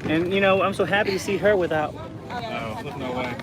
And you know, I'm so happy to see her without. No, there's no way.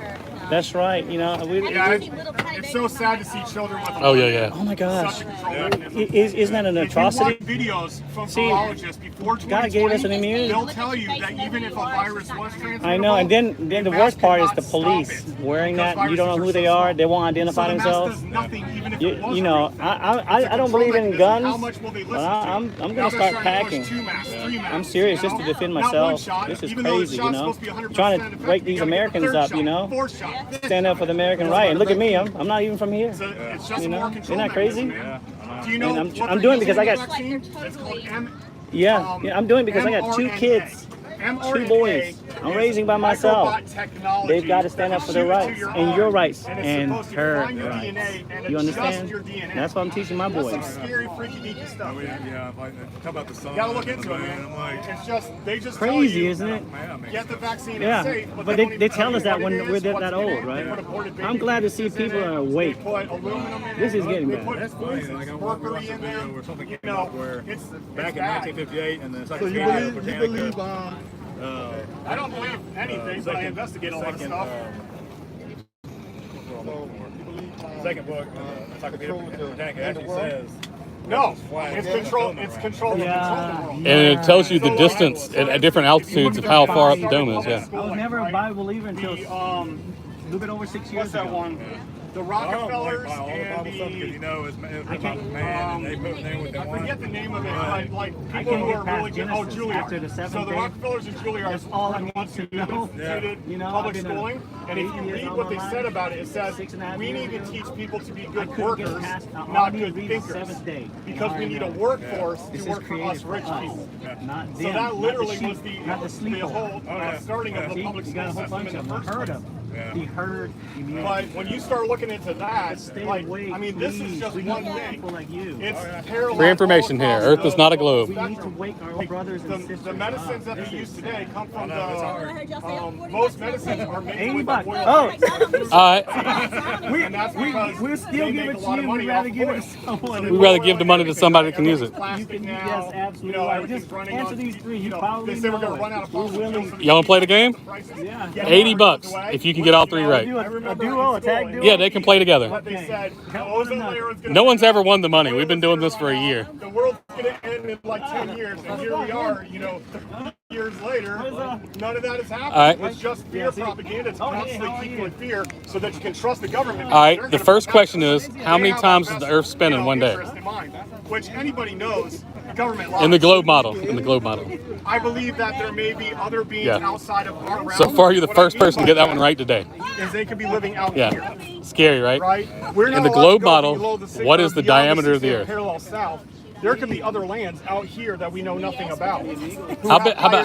That's right. You know, Yeah, it's so sad to see children with. Oh yeah. oh my gosh, Such a control mechanism. isn't that an atrocity? If you watch videos from See, virologists before 2020, God gave us an immunity. they'll tell you that even if a virus was transmissible, I know, and then the worst part is the police wearing that. You don't know who they are. They won't identify themselves. So the mask does nothing, even if it was You know, real. I don't believe in guns, How much will they listen but I'm to? gonna Now start they're trying to push packing. 2 masks, 3 masks, I'm serious, you just to know? defend Not one myself. shot, This is even though the crazy, you shot's know. supposed to be 100% Trying to effective, wake these you gotta get the Americans 3rd up, shot, you know. 4th shot. Stand up for the American right. And look at me, I'm not even from here. It's just You know, more control isn't that crazy? mechanism, man. Do you know And what I'm they're doing it because I using got- in the vaccine? It's called Yeah, I'm doing it because I got 2 mRNA. kids. 2 mRNA boys. I'm is raising by myself. microbot technology They've got to stand up for their that you rights shoot to and your arm, rights and it's and supposed to her find your rights. DNA and You adjust understand? your DNA. That's what I'm teaching my That's boys. some scary, freaky, deaky stuff. Yeah, like, talk about the sun. You gotta look into it, I'm man. like, It's just, they just tell Crazy, you, isn't it? get the vaccine, it's Yeah, safe, but they they don't tell even us that you when what it we're is, that what's in old, it. right? They put aborted I'm glad to see baby pieces people in are it. awake. They put aluminum in This it. is getting They bad. put That's funny. Like I watched mercury in there. where something You came up know, where it's back in bad. 1958 and then So you believe I don't believe anything, but I investigate a lot of stuff. Second book, Encyclopedia Britannica actually says. No, it's control. It's control. Yeah. Control the world. And it tells you the distance at different altitudes of how far up the dome is. Yeah. I was never a Bible believer until The, a little bit over 6 years what's that ago. one? The I Rockefellers don't like all the and Bible stuff because you the. know it's man and they put the name what they I want. forget the name of it. Like I people can't who get are past really good. Oh, Genesis Juilliard. after the seventh So the day. Rockefellers and Juilliard That's all I are need ones to who know. instituted You know, public I've been a schooling. And if 8 you years read all what my they life, said about it, it says 6.5 we years need to ago, teach people to be I good couldn't get workers, past not good the thinkers. seventh day. Because we need a workforce to work for us rich people. Not So them, that literally not was the the sheep, not the the sleeper. whole starting of the See, public you school got a whole system bunch in the of them. first Heard place. of them. The herd immunity. But when you start looking into that, Stay like, away, I mean, this is please. just We one need thing. people like you. It's parallel For information all here, across Earth is not a globe. We need to wake our brothers and sisters The medicines up. that This they is use today come from sad. most medicines are made 80 with bucks. oil. Oh, All right. And that's because we'll still they give make it a to lot of you. money We'd rather off give it oil. to someone. We'd rather give the money to somebody that can use it. Plastic You can, now, yes, absolutely. You know, Right. everything's Just running answer on, these three. You know, probably they say we're know going to it. run out of We're fossil willing. fuels. Y'all wanna play the game? Yeah. $80 if you can get all 3 right. Do I a remember duo, a in tag school, duo. Yeah, they can play together. But they said the Count one ozone another. layer is going to No one's ever won the money. We've been doing this for a year. The world's going to end in like 10 years, and here we are, you know, 30 years later. None of that has happened. All right. It's just fear propaganda to constantly keep you in fear so that you can trust the government. All right, They're the gonna first protect question us. is, how They many have times our does the best, Earth spin in one day? interest in mind, which anybody knows the government lies. In the globe model. In the globe model. I believe that there may be other beings Yeah. outside of our realm. So far, you're the What I first mean person to by get that one right today. Is they could be living out Yeah. here. Scary, right? Right? We're not In the allowed globe to go model, below the what is the beyond diameter of the 68 Earth? Parallel south. There could be other lands out here that we know nothing about.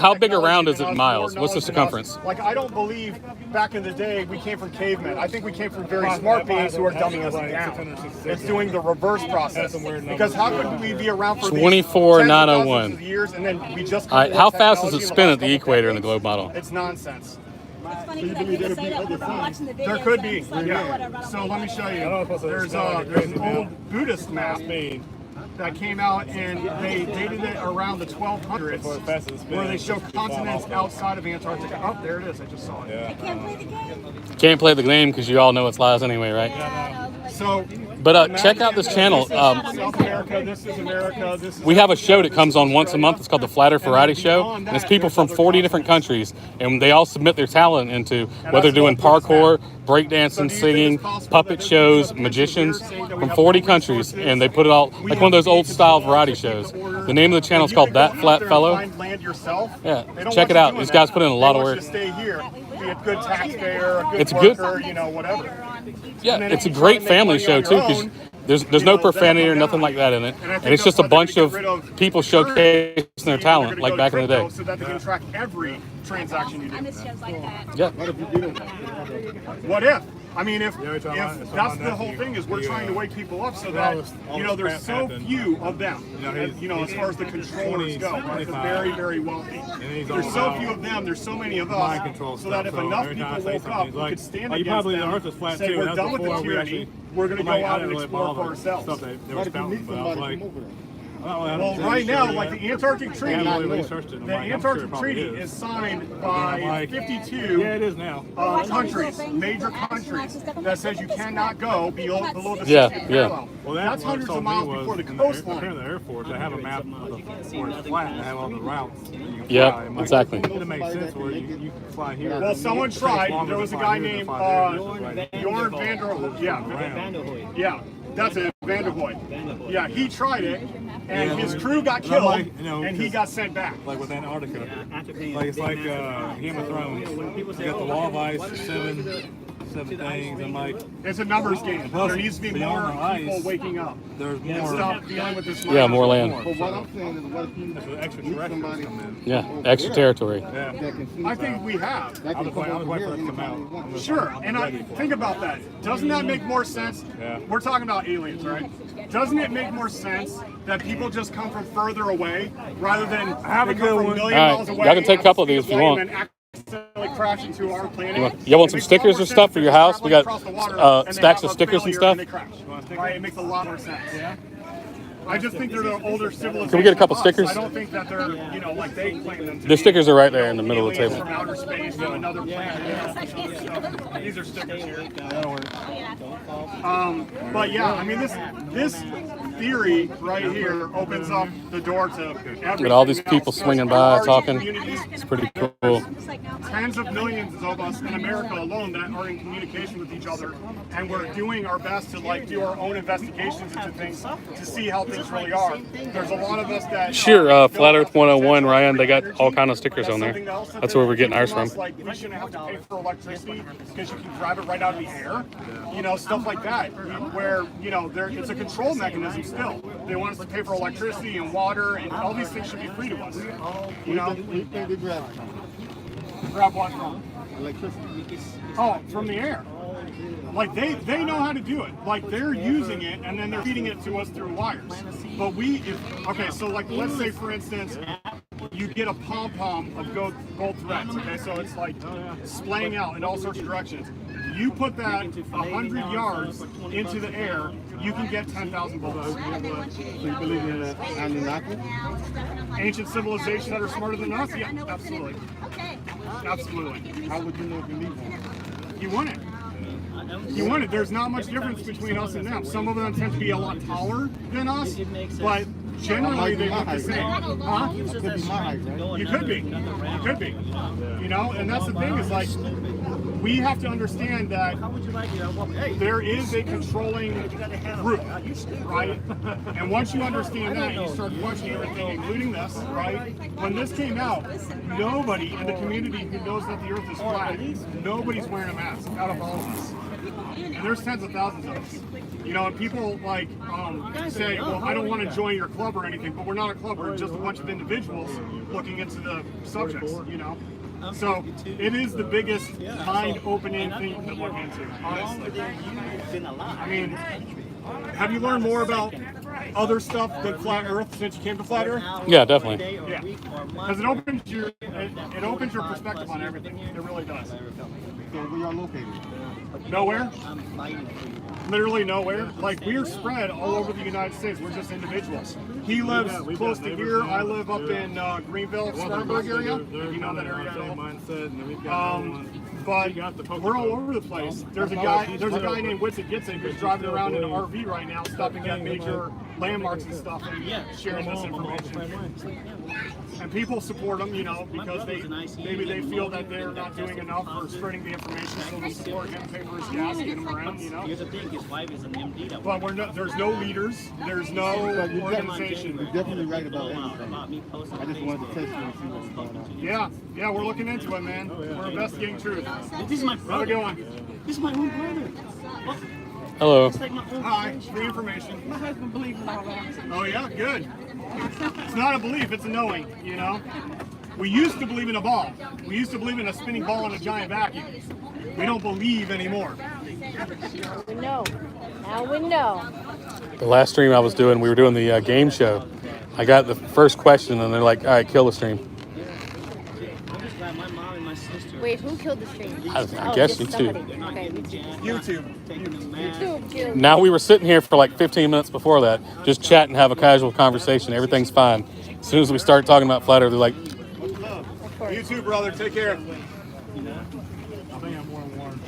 How big around is it in miles? What's the circumference? Like, I don't believe back in the day we came from cavemen. I think we came from very smart beings who are dumbing us down. It's doing the reverse process. Because how could we be around for these 24,901. tens of thousands of years and then we just All right, how fast does it technology in spin the at the last couple equator in the decades? globe model? It's nonsense. It's funny because I couldn't say that because I'm watching the video. There could be. It's like, Yeah. whatever, So I'm let me like, show you. There's an old Buddhist map that came out and they dated it around the 1200s, where they show continents outside of Antarctica. Oh, there it is. I just saw it. I can't play the game. Can't play the game because you all know it's lies anyway, right? So, But check out this channel. South America. This is America. This is We have a show that comes on once a month. It's called the Flat Earth Variety Show. And it's people from 40 different countries. And they all submit their talent into whether they're doing parkour, breakdancing, singing, puppet shows, magicians from 40 countries. And they put it all like one of those old style variety shows. The name of the channel is called That Flat Fellow. Yeah, check it out. These guys put in a lot of work. Stay here, be a good taxpayer, a good It's good. worker, you know, whatever. Yeah, it's a great family show too because there's no profanity or nothing like that in it. And it's just a bunch of people showcasing their talent like back in the day. So that they can track every transaction you I do. miss shows like that. Yeah. What if? I mean, if that's the whole thing is we're trying to wake people up so that, you know, there's so few of them, you know, as far as the controllers go, right? The very, very wealthy. There's so few of them, there's so many of us, so that if enough people woke up who could stand against them, say we're done with the tyranny, we're going to go out and explore for ourselves. Well, right now, like the Antarctic Treaty, I haven't really researched it. the Antarctic Treaty is signed by 52 Yeah, it is now. countries, major countries, that says you cannot go below the 60th Yeah, parallel. Well, That's hundreds of miles before the coastline. In the Air Force, they have a map of where it's flat and they have all the routes. You can Yep, fly. It might- exactly. It makes sense where you can fly here. Well, someone tried. There was a guy named Jorn Vanderhoy. Yeah, that's it, Vanderhoy. Yeah, he tried it, and his crew got killed, and he got sent back. Like with Antarctica. Like it's like Game of Thrones. You got the wall of ice, seven things. I'm like, It's a numbers game. There needs to be more people waking up. there's And more. stop dealing with this. Yeah, more land. But what I'm saying is, what if you That's where the extraterrestrials come in. Yeah, extra territory. Yeah. that can see I think we have. that I can was come waiting over for here it to come anytime they out. want. Sure, and I think about that. Doesn't that make more sense? Yeah. We're talking about aliens, right? Doesn't it make more sense that people just come from further away rather than have a they good come from one. a million All right, miles away? y'all can take a couple of and these if you want. and then accidentally crash into our planet? Y'all want It some makes stickers a lot or more stuff sense for if your they're house? We traveling got across the water and they stacks have of a stickers and failure stuff. they crash. Right? It makes a lot more sense. Yeah. I just think they're the older civilization. Can we get a couple of us. stickers? I don't think that they're, like they claim them to The be, stickers are right there in the middle of the aliens table. from outer space, from another planet. So, these are stickers here. But yeah, I mean this theory right here opens up the door to everything. With all these else. people There's swinging by, large talking. communities, It's pretty cool. tens of millions of us in America alone that are in communication with each other, and we're doing our best to do our own investigations into things to see how things really are. There's a lot of us that Sure, Flat Earth 101, Ryan, they got all kind of stickers on there. That's where we're getting ours from. Like we shouldn't have to pay for electricity because you can drive it right out of the air. Stuff like that. Where it's a control mechanism still. They want us to pay for electricity and water, and all these things should be free to us. We think they grab it from Grab what from? electricity. Oh, from the air. Like they know how to do it. Like they're using it and then they're feeding it to us through wires. But so like let's say for instance you get a pom-pom of gold threads, okay? So it's like splaying out in all sorts of directions. You put that 100 yards into the air, you can get 10,000 volts. So you believe in Anunnaki? Ancient civilizations that are smarter than us? Yeah, absolutely. Absolutely. How would you know if you need one? You want it. You want it. There's not much difference between us and them. Some of them tend to be a lot taller than us, but generally they look the same. Huh? It could be my height, right? You could be. You could be. And that's the thing is like, we have to understand that there is a controlling group, right? And once you understand that, you start questioning everything, including this, right? When this came out, nobody in the community who knows that the Earth is flat, nobody's wearing a mask out of all of us. And there's tens of thousands of us. And people say, well, I don't want to join your club or anything, but we're not a club, we're just a bunch of individuals looking into the subjects, So it is the biggest mind-opening thing to look into, honestly. I mean, have you learned more about other stuff than Flat Earth since you came to Flat Earth? Yeah, definitely. Yeah, because it opens your perspective on everything. It really does. So we are located. Nowhere? Literally nowhere. Like we're spread all over the United States. We're just individuals. He lives close to here. I live up in Greenville, Spartanburg area. If you know that area at all. But we're all over the place. There's a guy named Witsit Gitzik who's driving around in an RV right now, stopping at major landmarks and stuff and sharing this information. And people support him, because maybe they feel that they're not doing enough for spreading the information, so they support him, pay for his gas, get him around, Here's the thing, his wife is an MD. But there's no leaders, there's no organization. You're definitely right about everything. I just wanted to test you and see what was going on. Yeah, we're looking into it, man. We're investigating truth. This is my How's it going? This is my own brother. Hello. It's like my own Hi, free information. My husband believes in all that. Oh yeah, good. It's not a belief, it's a knowing, We used to believe in a ball. We used to believe in a spinning ball in a giant vacuum. We don't believe anymore. We know. Now we know. The last stream I was doing, we were doing the game show. I got the first question, and they're like, all right, kill the stream. my mom and my sister. Wait, who killed the stranger? I guess just you too. somebody. Okay, YouTube. YouTube killed. Now we were sitting here for like 15 minutes before that, just chatting, have a casual conversation. Everything's fine. As soon as we start talking about flat Earth, they're like, Of course. You too, brother. Take care. I think I'm more than one.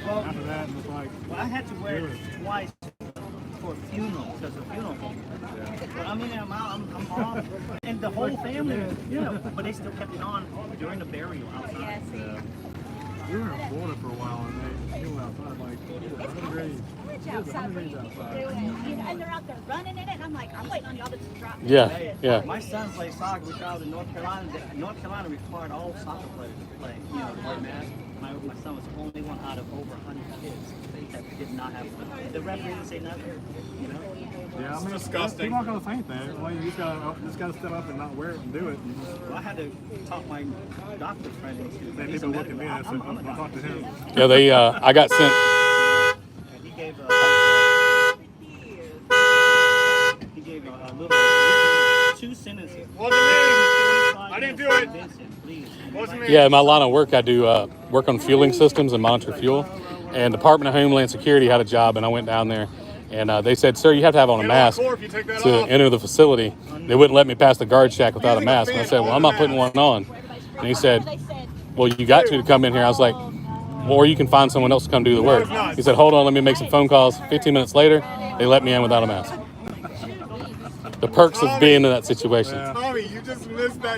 After that, it's like, Well, I had to wear it twice for a funeral, because the funeral home. But I mean, I'm off, and the whole family, but they still kept it on during the burial outside. we were in Florida for a while, and they were outside like 100 degrees. Outside when you do it. And they're out there running in it. I'm like, I'm waiting on y'all to drop. yeah. My son plays soccer. We traveled to North Carolina. North Carolina required all soccer players to play, wear masks. My son was the only one out of over 100 kids that did not have one. The referee didn't say nothing, Yeah, I mean, disgusting. People aren't gonna say anything. Well, you just gotta step up and not wear it and do it. Well, I had to talk my doctor friend into. Then people look at me and say, I'm gonna talk to him. Yeah, they. I got sent. And he gave a little 2 sentences. Wasn't me. I didn't do it. Wasn't me. Yeah, in my line of work, I do work on fueling systems and monitor fuel. And Department of Homeland Security had a job, and I went down there, and they said, "Sir, you have to have on a Get mask on the floor if you take that to off. enter the facility." They wouldn't let me pass the guard shack without a mask. And I said, "Well, I'm not putting one on." And he said, "Well, you got to come in here." I was like, "Well, or you can find someone else to come do the work." He said, "Hold on, let me make some phone calls." 15 minutes later, they let me in without a mask. The perks of being in that situation. Tommy, you just missed that